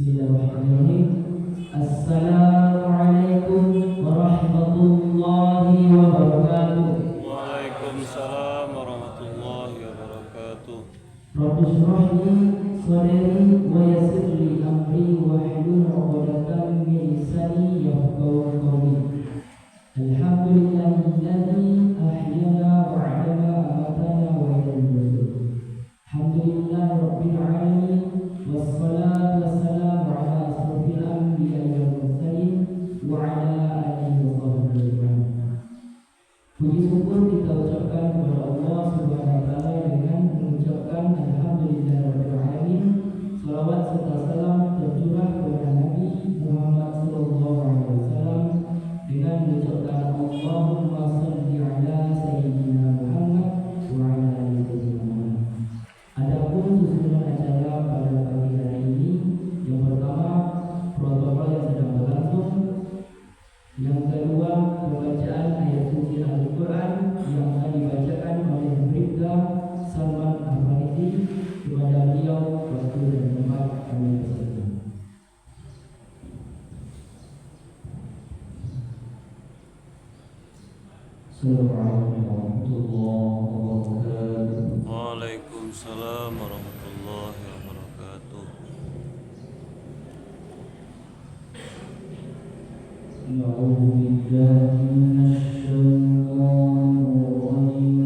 Bismillahirrahmanirrahim. Assalamualaikum warahmatullahi wabarakatuh. Waalaikumsalam warahmatullahi wabarakatuh. Rabbi shrah li sadri wa yassir li amri wahlul 'uqdatam min lisani yafqahu qawli. Alhamdulillahilladzi ahyana ba'da ma amatana wa ilaihi nusyur. Alhamdulillahi rabbil alamin wassalatu wassalamu ala asrofil anbiya'i wal mursalin wa ala alihi wa sahbihi ajma'in. Puji syukur kita ucapkan kepada Allah Subhanahu wa taala dengan mengucapkan alhamdulillahirabbil alamin. Salawat serta salam tercurah kepada Nabi Muhammad sallallahu alaihi wasallam dengan mengucapkan Allahumma shalli ala sayyidina Muhammad wa ala ali sayyidina Muhammad. Adapun susunan acara pada pagi hari ini, yang pertama protokol yang sedang berlangsung, yang kedua pembacaan ayat suci Al-Quran yang akan dibacakan oleh Bribda Salman Al-Farisi. Kepada beliau waktu dan tempat kami persilakan. Assalamualaikum warahmatullahi wabarakatuh. Waalaikumsalam warahmatullahi wabarakatuh. A'udzu billahi minasy syaithanir rajim.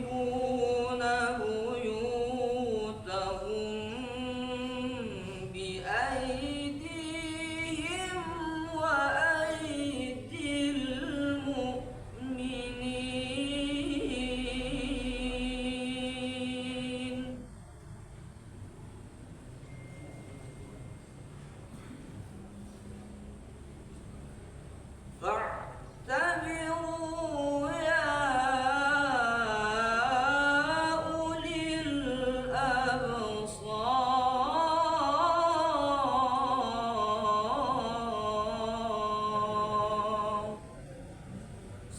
يخربون بيوتهم بأيديهم وأيدي المؤمنين فاعتبروا يا أولي الأبصار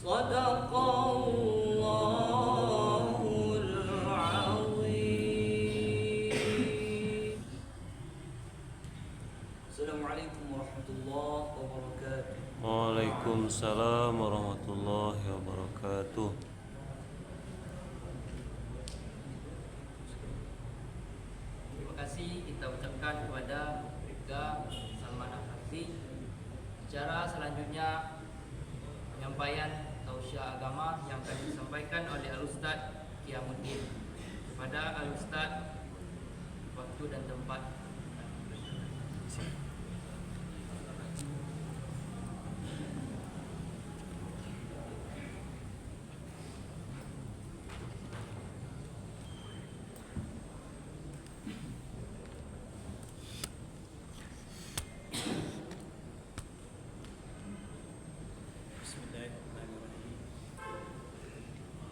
صدق الله العظيم. السلام عليكم ورحمة الله وبركاته. Waalaikumsalam warahmatullahi wabarakatuh. Terima kasih kita ucapkan kepada Bribda Salman Al-Harzi. Cara selanjutnya penyampaian tausiah agama yang akan disampaikan oleh Al-Ustaz Qiyamuddin. Kepada Al-Ustaz, waktu dan tempat. Bismillahirrahmanirrahim.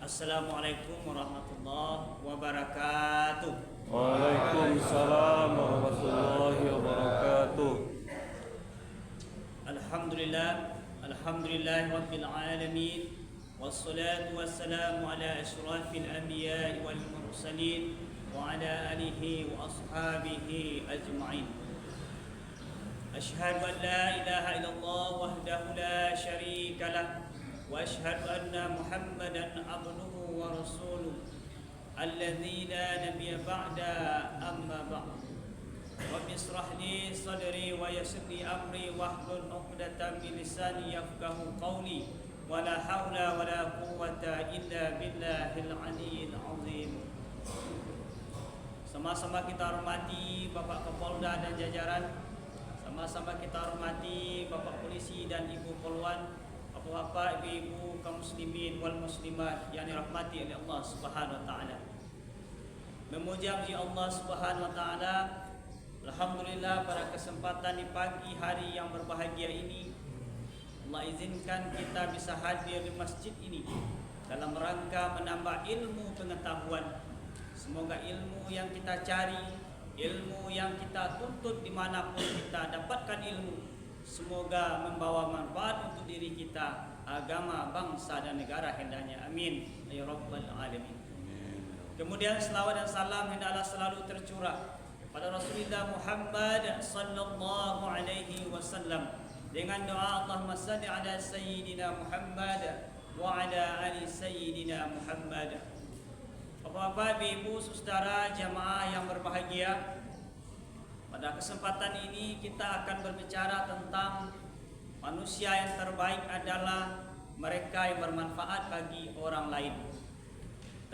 Assalamualaikum warahmatullahi wabarakatuh. Waalaikumsalam warahmatullahi wabarakatuh. Alhamdulillah rabbil alamin. Wassalatu wassalamu ala asyrafil anbiya'i wal mursalin wa ala alihi wa ashabihi ajma'in. Asyhadu an la ilaha illallah wahdahu la syarika lah wa asyhadu anna Muhammadan abduhu wa rasuluh alladzi la nabiyya ba'da amma ba'd. Rabbi ishrah li sadri wa yassir li amri wahlul 'uqdatam min lisani yafqahu qawli wa la haula wa la quwwata illa billahil aliyyil azim. Sama-sama kita hormati Bapak Kapolda dan jajaran. Sama-sama kita hormati Bapak Polisi dan Ibu Polwan, Bapak-bapak, ibu-ibu, kaum muslimin wal muslimat yang dirahmati oleh Allah Subhanahu wa taala. Memuja Allah Subhanahu wa taala. Alhamdulillah pada kesempatan di pagi hari yang berbahagia ini Allah izinkan kita bisa hadir di masjid ini dalam rangka menambah ilmu pengetahuan. Semoga ilmu yang kita cari, ilmu yang kita tuntut dimanapun kita dapatkan ilmu, semoga membawa manfaat untuk diri kita, agama, bangsa dan negara hendaknya. Amin ya rabbal alamin. Kemudian selawat dan salam hendaklah selalu tercurah pada Rasulullah Muhammad sallallahu alaihi wasallam dengan doa Allahumma salli ala sayyidina Muhammad wa ala ali sayyidina Muhammad. Bapak-bapak, ibu, saudara, jamaah yang berbahagia, pada kesempatan ini kita akan berbicara tentang manusia yang terbaik adalah mereka yang bermanfaat bagi orang lain.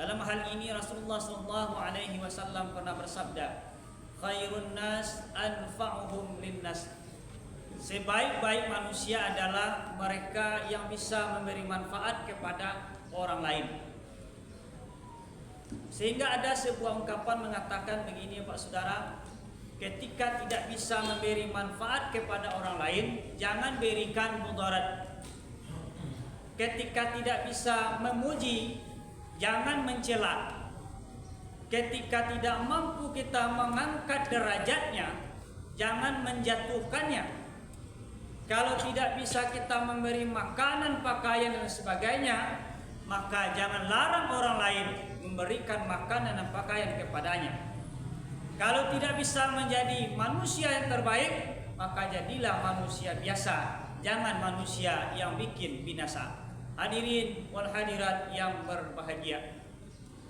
Dalam hal ini Rasulullah SAW pernah bersabda, khairun nas anfa'uhum linnas. Sebaik-baik manusia adalah mereka yang bisa memberi manfaat kepada orang lain. Sehingga ada sebuah ungkapan mengatakan begini, Pak Saudara, ketika tidak bisa memberi manfaat kepada orang lain, jangan berikan mudarat. Ketika tidak bisa memuji, jangan mencela. Ketika tidak mampu kita mengangkat derajatnya, jangan menjatuhkannya. Kalau tidak bisa kita memberi makanan, pakaian dan sebagainya, maka jangan larang orang lain memberikan makanan dan pakaian kepadanya. Kalau tidak bisa menjadi manusia yang terbaik, maka jadilah manusia biasa, jangan manusia yang bikin binasa. Hadirin wal hadirat yang berbahagia,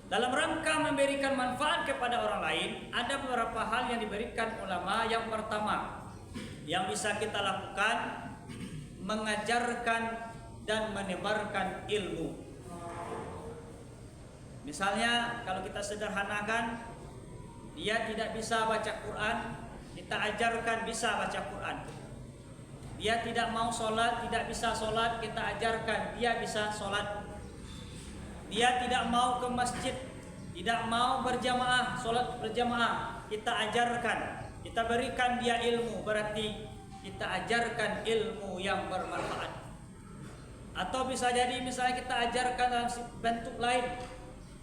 dalam rangka memberikan manfaat kepada orang lain, ada beberapa hal yang diberikan ulama. Yang pertama yang bisa kita lakukan, mengajarkan dan menebarkan ilmu. Misalnya kalau kita sederhanakan, dia tidak bisa baca Quran, kita ajarkan bisa baca Quran. Dia tidak mau sholat, tidak bisa sholat, kita ajarkan dia bisa sholat. Dia tidak mau ke masjid, tidak mau berjamaah, sholat berjamaah, kita ajarkan, kita berikan dia ilmu, berarti kita ajarkan ilmu yang bermanfaat. Atau bisa jadi misalnya kita ajarkan dalam bentuk lain.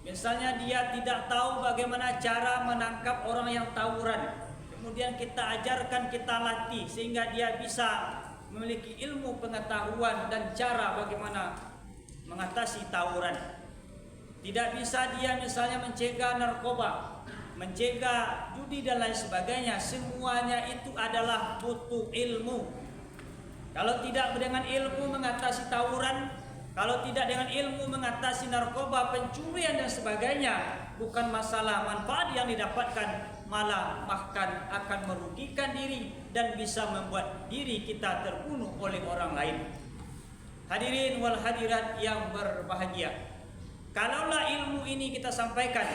Misalnya dia tidak tahu bagaimana cara menangkap orang yang tawuran. Kemudian kita ajarkan, kita latih sehingga dia bisa memiliki ilmu pengetahuan dan cara bagaimana mengatasi tawuran. Tidak bisa dia misalnya mencegah narkoba, mencegah judi dan lain sebagainya. Semuanya itu adalah butuh ilmu. Kalau tidak dengan ilmu mengatasi tawuran, kalau tidak dengan ilmu mengatasi narkoba, pencurian dan sebagainya, bukan masalah manfaat yang didapatkan, malah bahkan akan merugikan diri dan bisa membuat diri kita terbunuh oleh orang lain. Hadirin wal hadirat yang berbahagia, kalaulah ilmu ini kita sampaikan,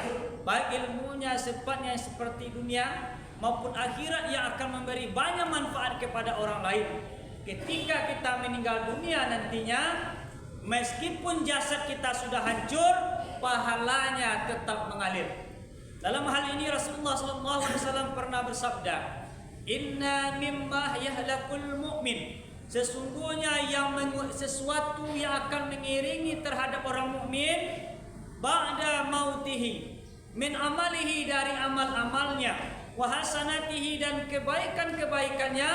baik ilmunya sifatnya seperti dunia maupun akhirat yang akan memberi banyak manfaat kepada orang lain, ketika kita meninggal dunia nantinya, meskipun jasad kita sudah hancur, pahalanya tetap mengalir. Dalam hal ini Rasulullah SAW pernah bersabda, "Inna mimma yahlakul mu'min." Sesungguhnya sesuatu yang akan mengiringi terhadap orang mukmin ba'da mautihi min amalihi, dari amal-amalnya, wa hasanatihi, dan kebaikan-kebaikannya,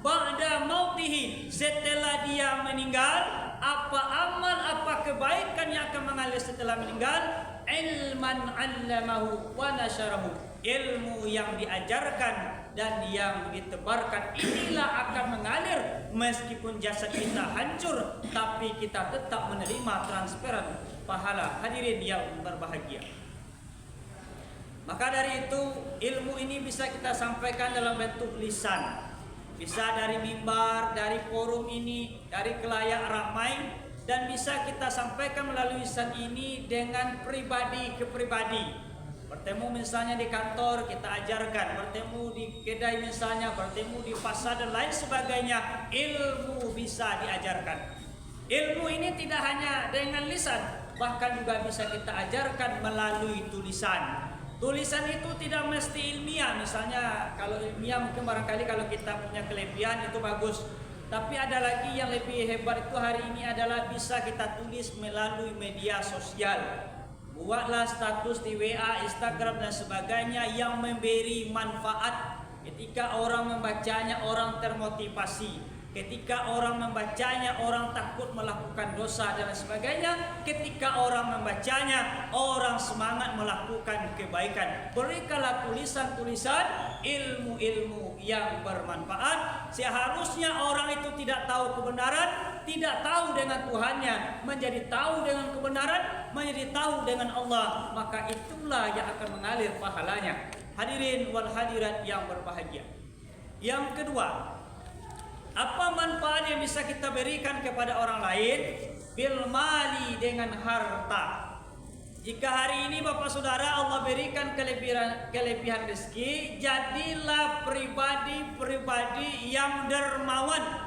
ba'da mautihi, setelah dia meninggal. Apa amal, apa kebaikan yang akan mengalir setelah meninggal? Ilman 'allamahu wa nasyarahu, ilmu yang diajarkan dan yang ditebarkan, inilah akan mengalir meskipun jasad kita hancur, tapi kita tetap menerima transferan pahala. Hadirin yang berbahagia, maka dari itu ilmu ini bisa kita sampaikan dalam bentuk lisan, bisa dari mimbar, dari forum ini, dari khalayak ramai, dan bisa kita sampaikan melalui lisan ini dengan pribadi ke pribadi. Bertemu misalnya di kantor, kita ajarkan. Bertemu di kedai misalnya, bertemu di pasar dan lain sebagainya. Ilmu bisa diajarkan. Ilmu ini tidak hanya dengan lisan, bahkan juga bisa kita ajarkan melalui tulisan. Tulisan itu tidak mesti ilmiah. Misalnya kalau ilmiah mungkin barangkali kalau kita punya kelebihan itu bagus. Tapi ada lagi yang lebih hebat itu hari ini adalah bisa kita tulis melalui media sosial. Buatlah status di WA, Instagram dan sebagainya yang memberi manfaat. Ketika orang membacanya, orang termotivasi. Ketika orang membacanya, orang takut melakukan dosa dan sebagainya. Ketika orang membacanya, orang semangat melakukan kebaikan. Berikanlah tulisan-tulisan ilmu-ilmu yang bermanfaat. Seharusnya orang itu tidak tahu kebenaran, tidak tahu dengan Tuhannya, menjadi tahu dengan kebenaran, menjadi tahu dengan Allah. Maka itulah yang akan mengalir pahalanya. Hadirin wal hadirat yang berbahagia. Yang kedua, apa manfaat yang bisa kita berikan kepada orang lain? Bil mali, dengan harta. Jika hari ini Bapak Saudara Allah berikan kelebihan rezeki, jadilah pribadi-pribadi yang dermawan.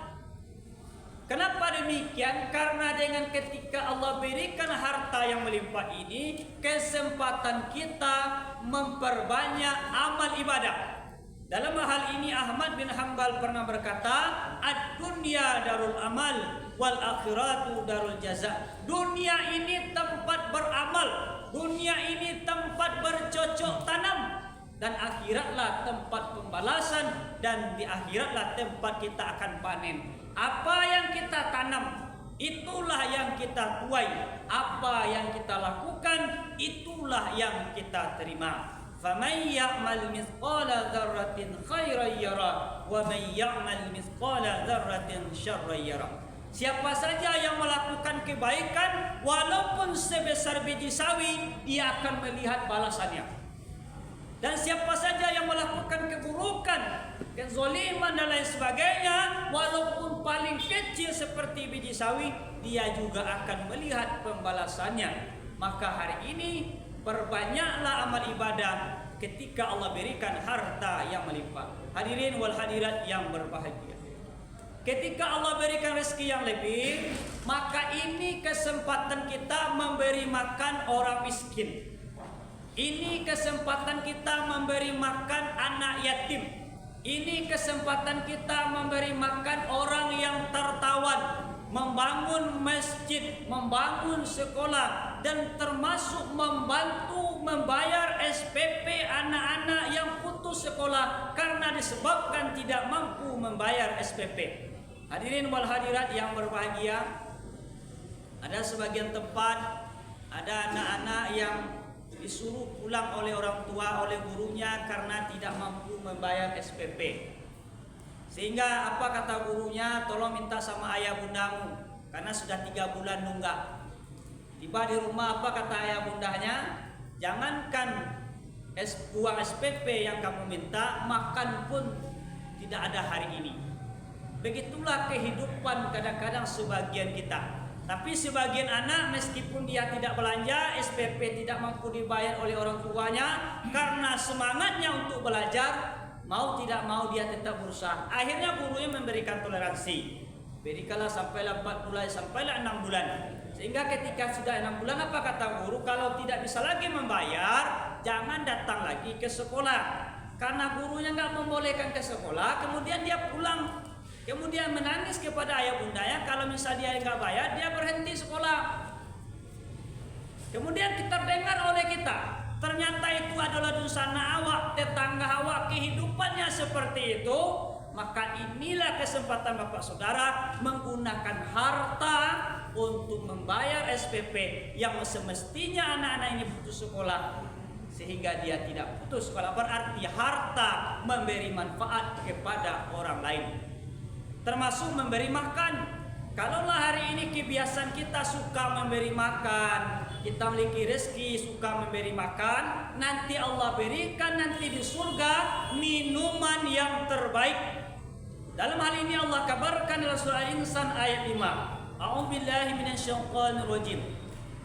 Kenapa demikian? Karena dengan ketika Allah berikan harta yang melimpah ini, kesempatan kita memperbanyak amal ibadah. Dalam hal ini Ahmad bin Hanbal pernah berkata, ad-dunya darul amal wal akhiratu darul jaza. Dunia ini tempat beramal, dunia ini tempat bercocok tanam, dan akhiratlah tempat pembalasan, dan di akhiratlah tempat kita akan panen. Apa yang kita tanam, itulah yang kita tuai. Apa yang kita lakukan, itulah yang kita terima. فَمَنْ يَعْمَلْ مِثْقَالَ ذَرَّةٍ خَيْرًا يَرَهُ وَمَنْ يَعْمَلْ مِثْقَالَ ذَرَّةٍ شَرًّا يَرَهُ. Siapa saja yang melakukan kebaikan walaupun sebesar biji sawi, dia akan melihat balasannya. Dan siapa saja yang melakukan keburukan, kezaliman dan lain sebagainya, walaupun paling kecil seperti biji sawi, dia juga akan melihat pembalasannya. Maka hari ini Perbanyaklah amal ibadah ketika Allah berikan harta yang melimpah. Hadirin wal hadirat yang berbahagia. Ketika Allah berikan rezeki yang lebih, maka ini kesempatan kita memberi makan orang miskin. Ini kesempatan kita memberi makan anak yatim. Ini kesempatan kita memberi makan orang yang tertawan, membangun masjid, membangun sekolah, dan termasuk membantu membayar SPP anak-anak yang putus sekolah karena disebabkan tidak mampu membayar SPP. Hadirin wal hadirat yang berbahagia, ada sebagian tempat ada anak-anak yang disuruh pulang oleh orang tua, oleh gurunya karena tidak mampu membayar SPP. Sehingga apa kata gurunya, tolong minta sama ayah bundamu karena sudah 3 bulan nunggak. Tiba di rumah, apa kata ayah bundanya, jangankan uang SPP yang kamu minta, makan pun tidak ada hari ini. Begitulah kehidupan kadang-kadang sebagian kita. Tapi sebagian anak meskipun dia tidak belanja, SPP tidak mampu dibayar oleh orang tuanya, karena semangatnya untuk belajar, mau tidak mau dia tetap berusaha. Akhirnya gurunya memberikan toleransi. Berikanlah sampailah 4 bulan, sampailah 6 bulan. Sehingga ketika sudah 6 bulan, apa kata guru? Kalau tidak bisa lagi membayar, jangan datang lagi ke sekolah. Karena gurunya nggak membolehkan ke sekolah, kemudian dia pulang. Kemudian menangis kepada ayah bundanya, kalau misalnya dia nggak bayar, dia berhenti sekolah. Kemudian kita dengar oleh kita, ternyata itu adalah dusana awak, tetangga awak, kehidupannya seperti itu. Maka inilah kesempatan Bapak Saudara menggunakan harta untuk membayar SPP yang semestinya anak-anak ini putus sekolah, sehingga dia tidak putus sekolah. Berarti harta memberi manfaat kepada orang lain, termasuk memberi makan. Kalaulah hari ini kebiasaan kita suka memberi makan, kita memiliki rezeki suka memberi makan, nanti Allah berikan nanti di surga minuman yang terbaik. Dalam hal ini Allah kabarkan dalam surah Al-Insan ayat 5. A'udzubillahi minasyaitonir rajim.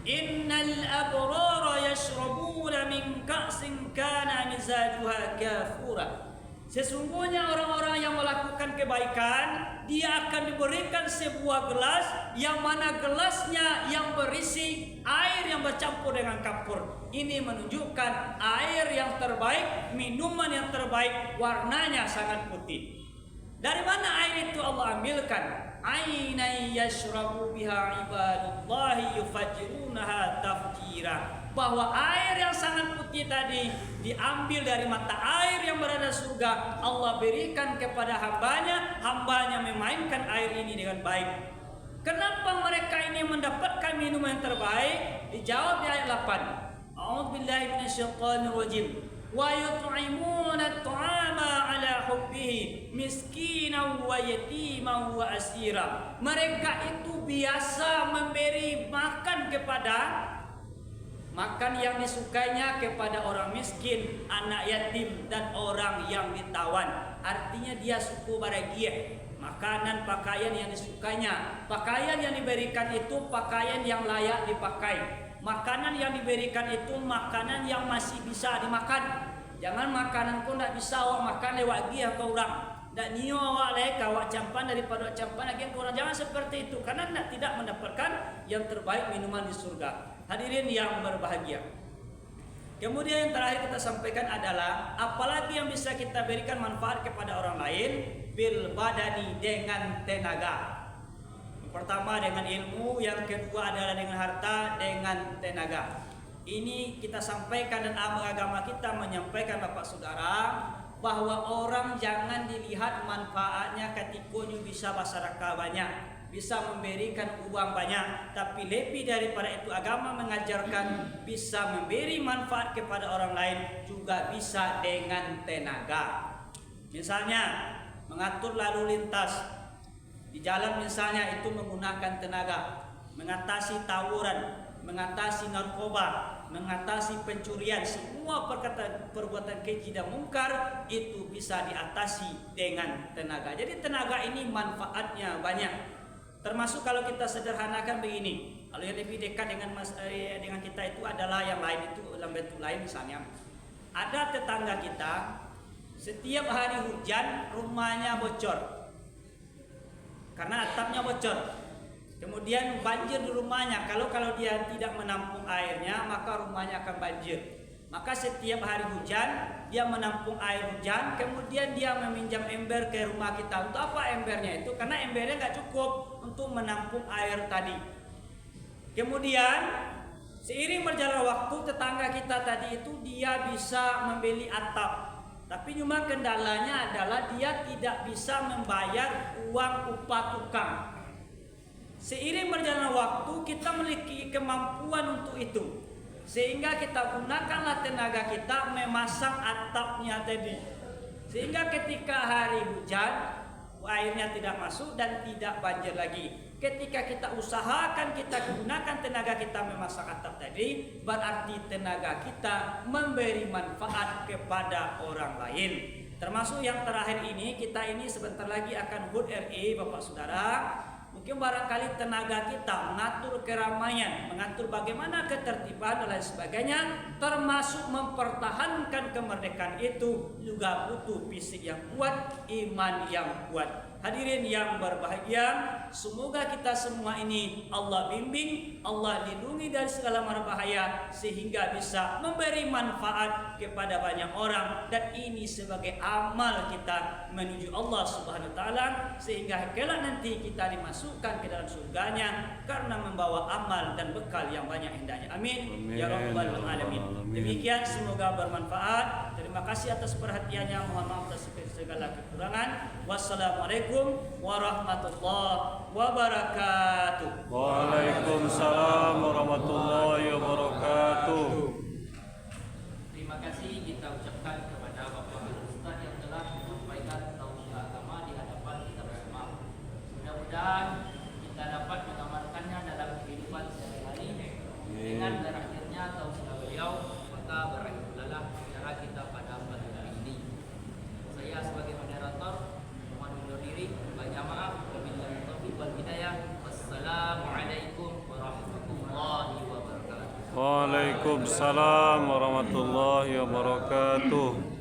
Innal abrara yashrabuna min ka'sin kana mizajuha kafura. Sesungguhnya orang-orang yang melakukan kebaikan, dia akan diberikan sebuah gelas yang mana gelasnya yang berisi air yang bercampur dengan kapur. Ini menunjukkan air yang terbaik, minuman yang terbaik, warnanya sangat putih. Dari mana air itu Allah ambilkan? Ainai yashrabu biha ibadullahi yufajjirunaha tafjira. Bahwa air yang sangat putih tadi diambil dari mata air yang berada surga. Allah berikan kepada hambanya, hambanya memainkan air ini dengan baik. Kenapa mereka ini mendapatkan minuman yang terbaik? Dijawab di ayat 8. A'udzubillahi minasyaitonir rajim. Wa yut'imuna at'ama 'ala hubbihi miskinan wa yatiman wa asira. Mereka itu biasa memberi makan yang disukainya kepada orang miskin, anak yatim, dan orang yang ditawan. Artinya dia suku bahagia. Makanan, pakaian yang disukainya. Pakaian yang diberikan itu pakaian yang layak dipakai. Makanan yang diberikan itu makanan yang masih bisa dimakan. Jangan makanan pun tidak bisa awak makan lewat dia ke orang. Dan nio awak leka awak campan daripada campan lagi ke orang. Jangan seperti itu, karena tidak mendapatkan yang terbaik minuman di surga. Hadirin yang berbahagia. Kemudian yang terakhir kita sampaikan adalah apalagi yang bisa kita berikan manfaat kepada orang lain, bil badani, dengan tenaga. Pertama dengan ilmu, yang kedua adalah dengan harta, dengan tenaga. Ini kita sampaikan dan agama kita menyampaikan Bapak Saudara bahwa orang jangan dilihat manfaatnya ketika bisa masyarakat banyak, bisa memberikan uang banyak, tapi lebih daripada itu agama mengajarkan bisa memberi manfaat kepada orang lain juga bisa dengan tenaga. Misalnya mengatur lalu lintas di jalan, misalnya itu menggunakan tenaga, mengatasi tawuran, mengatasi narkoba, mengatasi pencurian, semua perbuatan keji dan mungkar itu bisa diatasi dengan tenaga. Jadi tenaga ini manfaatnya banyak. Termasuk kalau kita sederhanakan begini, Kalau yang lebih dekat dengan kita itu adalah yang lain, itu dalam bentuk lain. Misalnya ada tetangga kita, setiap hari hujan rumahnya bocor karena atapnya bocor, kemudian banjir di rumahnya. Kalau dia tidak menampung airnya, maka rumahnya akan banjir. Maka setiap hari hujan dia menampung air hujan, kemudian dia meminjam ember ke rumah kita. Untuk apa embernya itu? Karena embernya nggak cukup untuk menampung air tadi. Kemudian seiring berjalan waktu, tetangga kita tadi itu dia bisa membeli atap, tapi cuma kendalanya adalah dia tidak bisa membayar uang upah tukang. Seiring berjalan waktu, kita memiliki kemampuan untuk itu, sehingga kita gunakanlah tenaga kita memasang atapnya tadi. Sehingga ketika hari hujan, airnya tidak masuk dan tidak banjir lagi. Ketika kita usahakan, kita gunakan tenaga kita memasang atap tadi, berarti tenaga kita memberi manfaat kepada orang lain. Termasuk yang terakhir ini, kita ini sebentar lagi akan HUT RI, Bapak Saudara. Mungkin barangkali tenaga kita mengatur keramaian, mengatur bagaimana ketertiban dan lain sebagainya, termasuk mempertahankan kemerdekaan itu juga butuh fisik yang kuat, iman yang kuat. Hadirin yang berbahagia, semoga kita semua ini Allah bimbing, Allah lindungi dari segala mara bahaya, sehingga bisa memberi manfaat kepada banyak orang, dan ini sebagai amal kita menuju Allah Subhanahu wa taala, sehingga kelak nanti kita dimasukkan ke dalam surganya karena membawa amal dan bekal yang banyak indahnya. Amin, ya rabbal alamin. Demikian, semoga bermanfaat. Terima kasih atas perhatiannya. Mohon maaf atas segala kekurangan. Wassalamualaikum warahmatullahi wabarakatuh. Waalaikumsalam warahmatullahi wabarakatuh. Terima kasih kita ucapkan kepada Bapak Ustaz yang telah menyampaikan tausiah agama di hadapan kita bersama. Mudah-mudahan kita dapat mengamalkannya dalam kehidupan sehari-hari. Dengan berakhirnya tausiah beliau, maka berakhirlah acara kita pada pagi hari ini. Saya sebagai moderator mohon undur diri. Banyak maaf. Wabillahi taufiq wal hidayah. Wassalamualaikum warahmatullahi wabarakatuh. Waalaikumsalam warahmatullahi wabarakatuh.